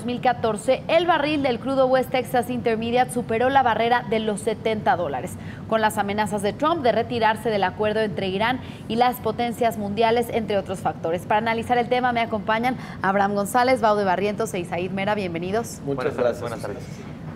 2014, el barril del crudo West Texas Intermediate superó la barrera de los $70. Con las amenazas de Trump de retirarse del acuerdo entre Irán y las potencias mundiales, entre otros factores. Para analizar el tema me acompañan Abraham González, Baude Barrientos e Isaid Mera. Bienvenidos. Muchas gracias. Buenas tardes.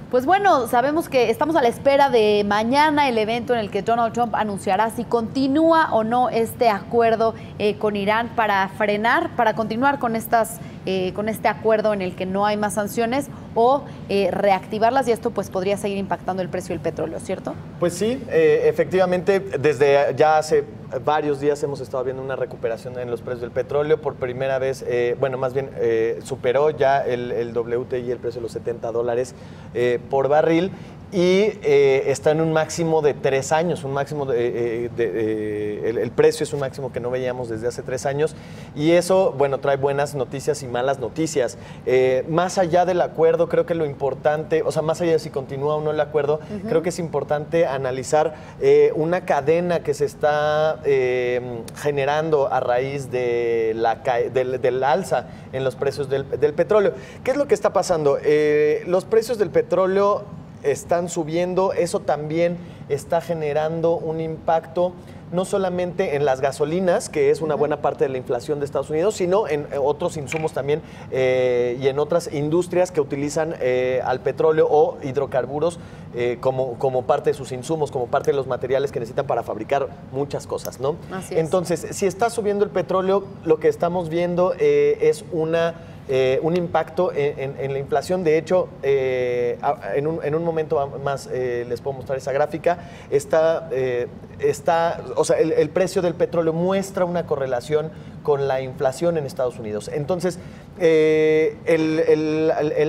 Pues bueno, sabemos que estamos a la espera de mañana el evento en el que Donald Trump anunciará si continúa o no este acuerdo con Irán para frenar, para continuar con este acuerdo en el que no hay más sanciones o reactivarlas, y esto pues podría seguir impactando el precio del petróleo, ¿cierto? Pues sí, efectivamente, desde ya hace varios días hemos estado viendo una recuperación en los precios del petróleo. Por primera vez, superó ya el WTI, el precio de los $70 por barril, y está en un máximo de 3 años, el precio es un máximo que no veíamos desde hace 3 años, y eso, bueno, trae buenas noticias y malas noticias. Más allá del acuerdo, creo que lo importante, o sea, más allá de si continúa o no el acuerdo, creo que es importante analizar una cadena que se está generando a raíz del alza en los precios del petróleo. ¿Qué es lo que está pasando? Los precios del petróleo están subiendo, eso también está generando un impacto no solamente en las gasolinas, que es una buena parte de la inflación de Estados Unidos, sino en otros insumos también y en otras industrias que utilizan al petróleo o hidrocarburos como parte de sus insumos, como parte de los materiales que necesitan para fabricar muchas cosas, ¿no? Así es. Entonces, si está subiendo el petróleo, lo que estamos viendo es un impacto en la inflación. De hecho, en un momento más les puedo mostrar esa gráfica. O sea, el precio del petróleo muestra una correlación con la inflación en Estados Unidos. Entonces, el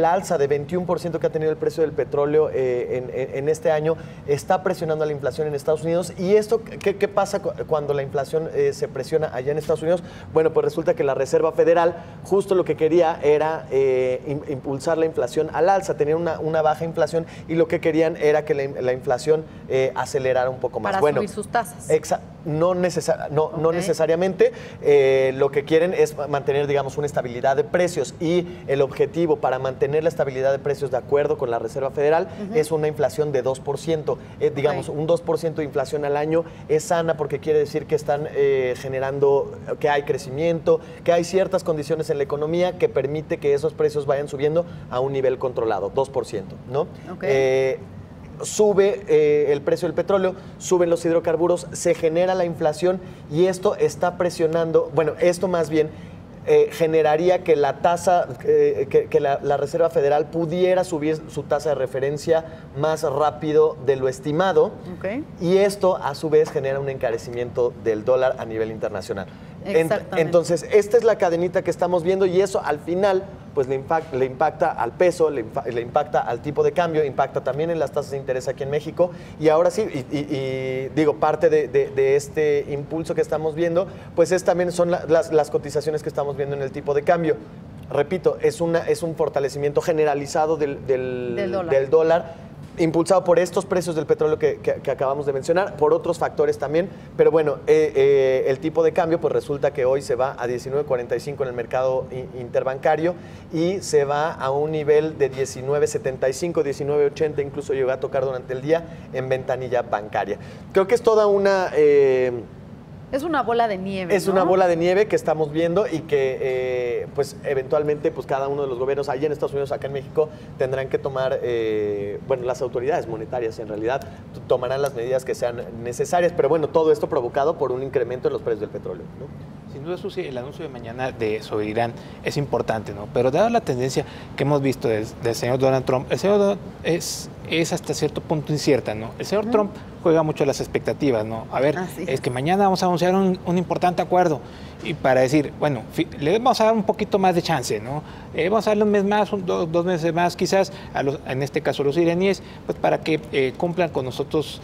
alza de 21% que ha tenido el precio del petróleo en este año está presionando a la inflación en Estados Unidos. ¿Y esto qué pasa cuando la inflación se presiona allá en Estados Unidos? Bueno, pues resulta que la Reserva Federal justo lo que quería era impulsar la inflación al alza, tener una baja inflación, y lo que querían era que la inflación acelerara un poco más. Para subir sus tasas. No necesariamente. Lo que quieren es mantener, digamos, una estabilidad de precios, y el objetivo para mantener la estabilidad de precios de acuerdo con la Reserva Federal es una inflación de 2%. Digamos, un 2% de inflación al año es sana porque quiere decir que están generando, que hay crecimiento, que hay ciertas condiciones en la economía que permite que esos precios vayan subiendo a un nivel controlado, 2%, ¿no? Sube el precio del petróleo, suben los hidrocarburos, se genera la inflación, y esto está presionando, bueno, esto más bien generaría que la tasa, que la Reserva Federal pudiera subir su tasa de referencia más rápido de lo estimado, y esto a su vez genera un encarecimiento del dólar a nivel internacional. Entonces, esta es la cadenita que estamos viendo, y eso al final pues le impacta al peso, le impacta al tipo de cambio, impacta también en las tasas de interés aquí en México. Y ahora sí, digo, parte de este impulso que estamos viendo, pues también son las cotizaciones que estamos viendo en el tipo de cambio. Repito, es un fortalecimiento generalizado del dólar, impulsado por estos precios del petróleo que acabamos de mencionar, por otros factores también. Pero bueno, el tipo de cambio pues resulta que hoy se va a 19.45 en el mercado interbancario, y se va a un nivel de 19.75, 19.80, incluso llegó a tocar durante el día en ventanilla bancaria. Creo que es toda una... es una bola de nieve, Es, ¿no?, una bola de nieve que estamos viendo, y que pues eventualmente pues cada uno de los gobiernos allá en Estados Unidos, acá en México, tendrán que tomar, bueno, las autoridades monetarias en realidad tomarán las medidas que sean necesarias, pero bueno, todo esto provocado por un incremento en los precios del petróleo, ¿no? Sin duda, Susi, el anuncio de mañana sobre Irán es importante, ¿no? Pero dada la tendencia que hemos visto del señor Donald Trump, el señor Donald es hasta cierto punto incierta, ¿no? El señor Trump juega mucho las expectativas, ¿no? A ver, es que mañana vamos a anunciar un importante acuerdo, y para decir, bueno, le vamos a dar un poquito más de chance, ¿no? Vamos a darle un mes más, dos meses más quizás, en este caso los iraníes, pues para que cumplan con nosotros,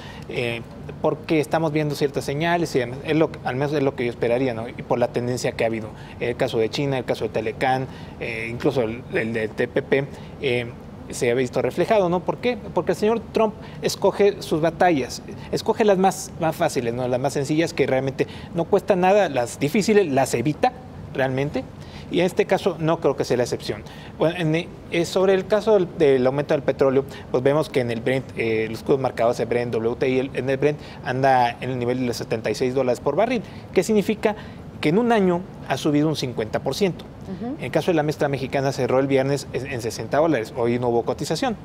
porque estamos viendo ciertas señales, y al menos es lo que yo esperaría, ¿no? Y por la tendencia que ha habido, el caso de China, el caso de Telecán, incluso el de TPP, se ha visto reflejado, ¿no? ¿Por qué? Porque el señor Trump escoge sus batallas, escoge las más fáciles, ¿no? Las más sencillas, que realmente no cuestan nada, las difíciles las evita, realmente. Y en este caso no creo que sea la excepción. Bueno, sobre el caso del aumento del petróleo, pues vemos que en el Brent, los crudos marcados de Brent, WTI, en el Brent anda en el nivel de los $76 por barril, que significa que en un año ha subido un 50%. En el caso de la mezcla mexicana cerró el viernes en $60, hoy no hubo cotización.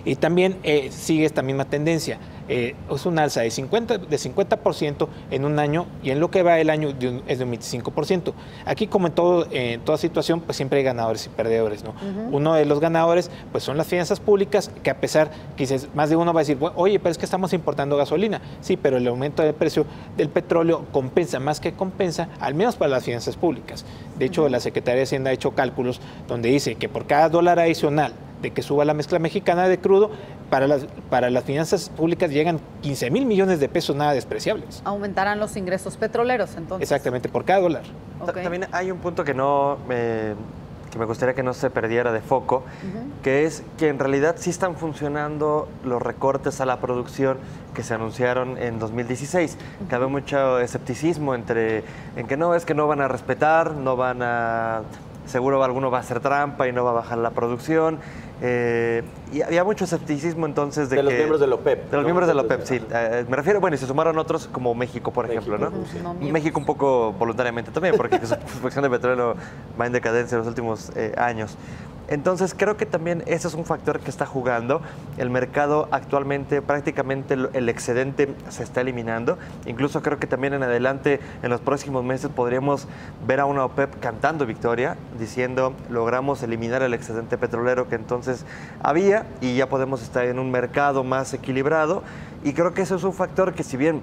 Y también sigue esta misma tendencia. Es un alza de 50% en un año, y en lo que va el año es de un 25%. Aquí, como en toda situación, pues siempre hay ganadores y perdedores, ¿no? Uno de los ganadores pues son las finanzas públicas, que a pesar, quizás más de uno va a decir, oye, pero es que estamos importando gasolina. Sí, pero el aumento del precio del petróleo compensa, más que compensa, al menos para las finanzas públicas. De hecho, la Secretaría de Hacienda ha hecho cálculos donde dice que por cada dólar adicional de que suba la mezcla mexicana de crudo, para las finanzas públicas llegan 15,000 millones de pesos nada despreciables. Aumentarán los ingresos petroleros, entonces. Exactamente, por cada dólar. Okay. También hay un punto que me gustaría que no se perdiera de foco, que es que en realidad sí están funcionando los recortes a la producción que se anunciaron en 2016. Cabe mucho escepticismo en que no, es que no van a respetar, seguro alguno va a hacer trampa y no va a bajar la producción. Y había mucho escepticismo entonés de los miembros de la OPEP. De los miembros de la OPEP, sí. Me refiero, bueno, y se sumaron otros como México, por ejemplo, ¿no? México un poco voluntariamente también, porque su producción de petróleo va en decadencia en los últimos años. Entonces, creo que también ese es un factor que está jugando. El mercado actualmente, prácticamente el excedente se está eliminando. Incluso creo que también en adelante, en los próximos meses, podríamos ver a una OPEP cantando victoria, diciendo, logramos eliminar el excedente petrolero que entonces había y ya podemos estar en un mercado más equilibrado. Y creo que eso es un factor que, si bien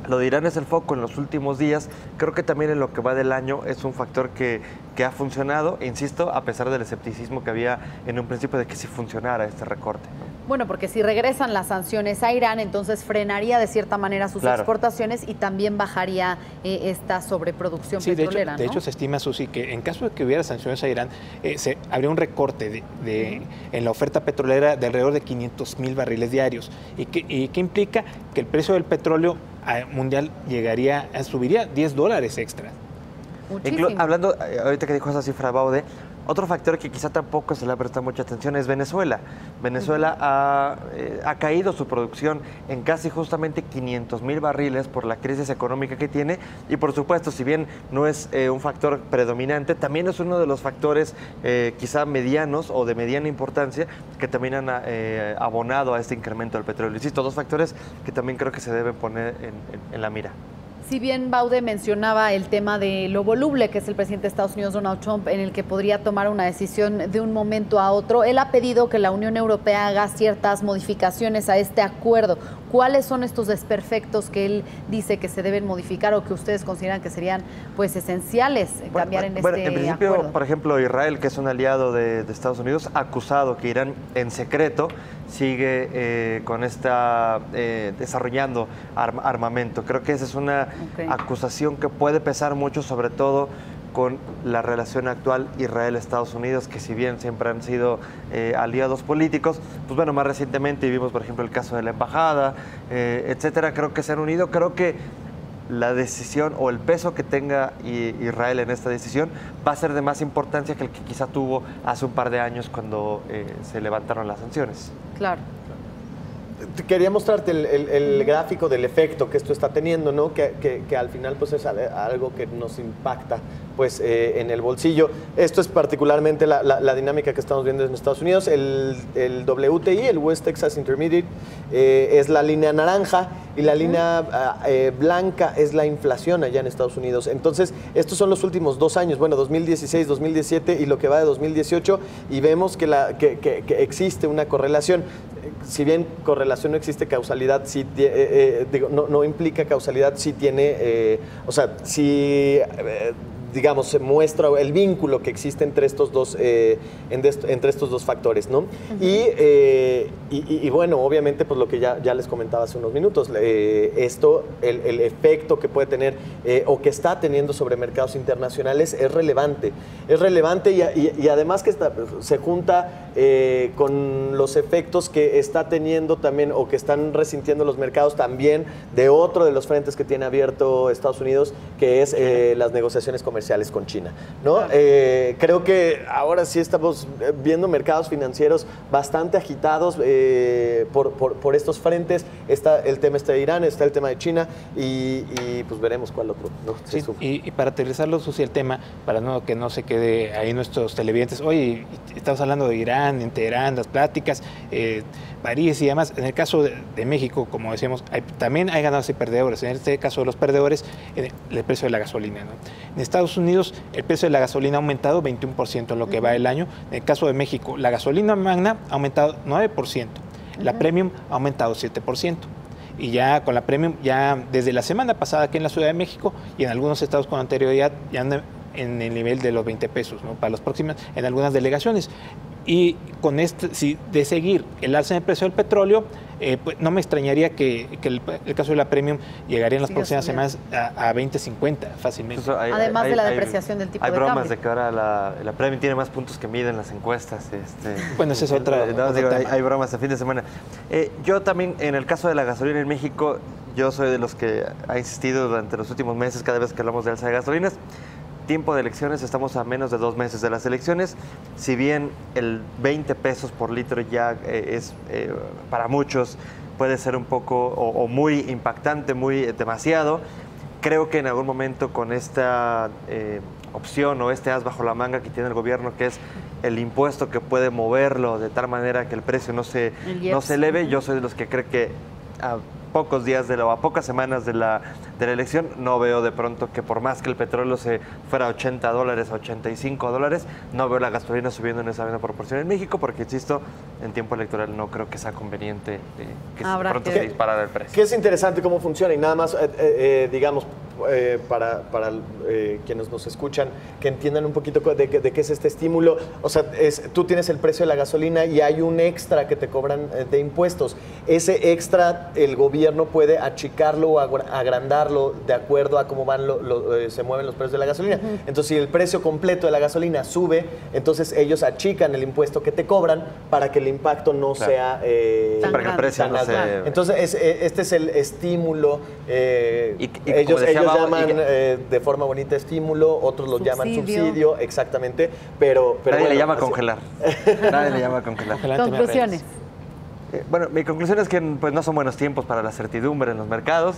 lo de Irán es el foco en los últimos días, creo que también en lo que va del año es un factor que ha funcionado, insisto, a pesar del escepticismo que había en un principio de que sí funcionara este recorte. Bueno, porque si regresan las sanciones a Irán, entonces frenaría de cierta manera sus exportaciones y también bajaría esta sobreproducción petrolera. De hecho, se estima, Susi, que en caso de que hubiera sanciones a Irán, habría un recorte en la oferta petrolera de alrededor de 500,000 barriles diarios. ¿Y qué implica? Que el precio del petróleo mundial subiría $10 extra. Hablando, ahorita que dijo esa cifra, Baude, otro factor que quizá tampoco se le ha prestado mucha atención es Venezuela. Venezuela ha caído su producción en casi justamente 500,000 barriles por la crisis económica que tiene, y por supuesto, si bien no es un factor predominante, también es uno de los factores quizá medianos o de mediana importancia que también han abonado a este incremento del petróleo. Insisto, dos factores que también creo que se deben poner en la mira. Si bien Baude mencionaba el tema de lo voluble que es el presidente de Estados Unidos, Donald Trump, en el que podría tomar una decisión de un momento a otro, él ha pedido que la Unión Europea haga ciertas modificaciones a este acuerdo. ¿Cuáles son estos desperfectos que él dice que se deben modificar o que ustedes consideran que serían pues esenciales cambiar en este en principio, acuerdo? Por ejemplo, Israel, que es un aliado de Estados Unidos, ha acusado que Irán en secreto sigue desarrollando armamento. Creo que esa es una acusación que puede pesar mucho, sobre todo con la relación actual Israel-Estados Unidos, que si bien siempre han sido aliados políticos, pues bueno, más recientemente vimos, por ejemplo, el caso de la embajada, etcétera. Creo que se han unido. Creo que la decisión o el peso que tenga Israel en esta decisión va a ser de más importancia que el que quizá tuvo hace un par de años cuando se levantaron las sanciones. Claro. Quería mostrarte el gráfico del efecto que esto está teniendo, ¿no? Que al final pues es algo que nos impacta pues en el bolsillo. Esto es particularmente la dinámica que estamos viendo en Estados Unidos. El WTI, el West Texas Intermediate, es la línea naranja, y la línea blanca es la inflación allá en Estados Unidos. Entonces, estos son los últimos 2 años, bueno, 2016, 2017 y lo que va de 2018, y vemos que existe una correlación. Si bien correlación no existe, causalidad sí, no implica causalidad, sí tiene, o sea, sí, digamos, se muestra el vínculo que existe entre estos dos, entre estos dos factores, ¿no? Y bueno, obviamente, pues lo que ya les comentaba hace unos minutos, esto, el efecto que puede tener o que está teniendo sobre mercados internacionales es relevante. Es relevante y además que se junta con los efectos que está teniendo también o que están resintiendo los mercados también de otro de los frentes que tiene abierto Estados Unidos, que es las negociaciones comerciales. comerciales con China, ¿no? Creo que ahora sí estamos viendo mercados financieros bastante agitados por estos frentes. Está el tema de Irán, está el tema de China y pues veremos cuál otro, ¿no? Sí, y para aterrizarlo, Susi, el tema, para que no se quede ahí nuestros televidentes, oye, estamos hablando de Irán, en Teherán, las pláticas, París y demás. En el caso de México, como decíamos, también hay ganadores y perdedores. En este caso de los perdedores, el precio de la gasolina, ¿no? En Estados Unidos, el precio de la gasolina ha aumentado 21% en lo que va del año. En el caso de México, la gasolina magna ha aumentado 9%, la premium ha aumentado 7%. Y ya con la premium, ya desde la semana pasada aquí en la Ciudad de México y en algunos estados con anterioridad, ya andan en el nivel de los 20 pesos, ¿no? Para los próximos, en algunas delegaciones. Y con de seguir el alza en el precio del petróleo, pues no me extrañaría que el caso de la premium llegaría en las próximas semanas a 20.50 fácilmente. Además de la depreciación del tipo de cambio. Hay bromas de que ahora la premium tiene más puntos que miden las encuestas. Bueno, esa es otra. Hay bromas el fin de semana. Yo también, en el caso de la gasolina en México, yo soy de los que ha insistido durante los últimos meses, cada vez que hablamos de alza de gasolinas. Tiempo de elecciones, estamos a menos de 2 meses de las elecciones. Si bien el 20 pesos por litro ya es para muchos puede ser un poco o muy impactante, muy demasiado, creo que en algún momento con esta opción o este as bajo la manga que tiene el gobierno, que es el impuesto que puede moverlo de tal manera que el precio no se eleve, yo soy de los que cree que a pocos días a pocas semanas de la elección, no veo de pronto que por más que el petróleo se fuera a $80, a $85, no veo la gasolina subiendo en esa misma proporción en México, porque insisto, en tiempo electoral no creo que sea conveniente que pronto se disparara el precio. Que es interesante cómo funciona y nada más, digamos, para quienes nos escuchan, que entiendan un poquito de qué es este estímulo. O sea, tú tienes el precio de la gasolina y hay un extra que te cobran de impuestos. Ese extra el gobierno puede achicarlo o agrandarlo de acuerdo a cómo se mueven los precios de la gasolina. Entonces, si el precio completo de la gasolina sube, entonces ellos achican el impuesto que te cobran para que el impacto no sea para que el precio no se... Entonces, este es el estímulo. Ellos llaman de forma bonita estímulo, otros lo llaman subsidio, exactamente, pero nadie le llama congelar. Nadie le llama congelar. Conclusiones. Bueno, mi conclusión es que pues, no son buenos tiempos para la certidumbre en los mercados.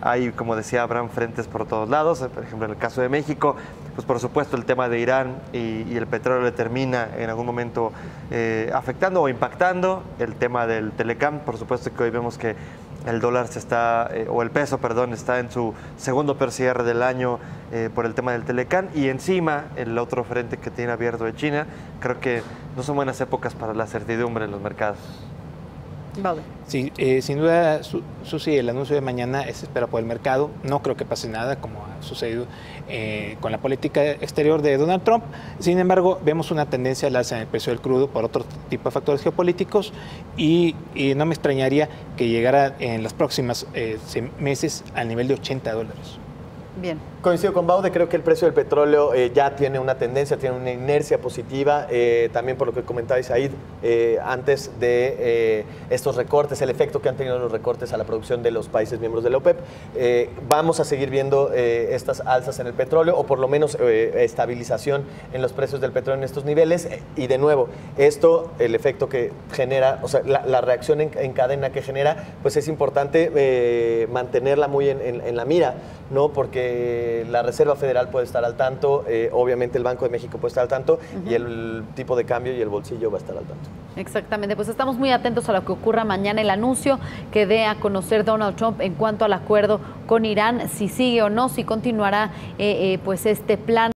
Hay, como decía Abraham, frentes por todos lados. Por ejemplo, en el caso de México, pues por supuesto el tema de Irán y el petróleo le termina en algún momento afectando o impactando. El tema del Telecam, por supuesto que hoy vemos que el dólar o el peso, perdón, está en su segundo peor cierre del año por el tema del Telecam, y encima el otro frente que tiene abierto de China. Creo que no son buenas épocas para la certidumbre en los mercados. Vale. Sí, sin duda, Susi, el anuncio de mañana es espera por el mercado. No creo que pase nada, como ha sucedido con la política exterior de Donald Trump. Sin embargo, vemos una tendencia al alza en el precio del crudo por otro tipo de factores geopolíticos y no me extrañaría que llegara en los próximos meses al nivel de $80. Bien. Coincido con Baude, creo que el precio del petróleo ya tiene una tendencia, tiene una inercia positiva, también por lo que comentabais ahí antes de estos recortes, el efecto que han tenido los recortes a la producción de los países miembros de la OPEP. Vamos a seguir viendo estas alzas en el petróleo, o por lo menos estabilización en los precios del petróleo en estos niveles, y de nuevo, el efecto que genera, o sea, la reacción en cadena que genera, pues es importante mantenerla muy en la mira, ¿no? Porque la Reserva Federal puede estar al tanto, obviamente el Banco de México puede estar al tanto, y el tipo de cambio y el bolsillo va a estar al tanto. Exactamente, pues estamos muy atentos a lo que ocurra mañana, el anuncio que dé a conocer Donald Trump en cuanto al acuerdo con Irán, si sigue o no, si continuará pues este plan.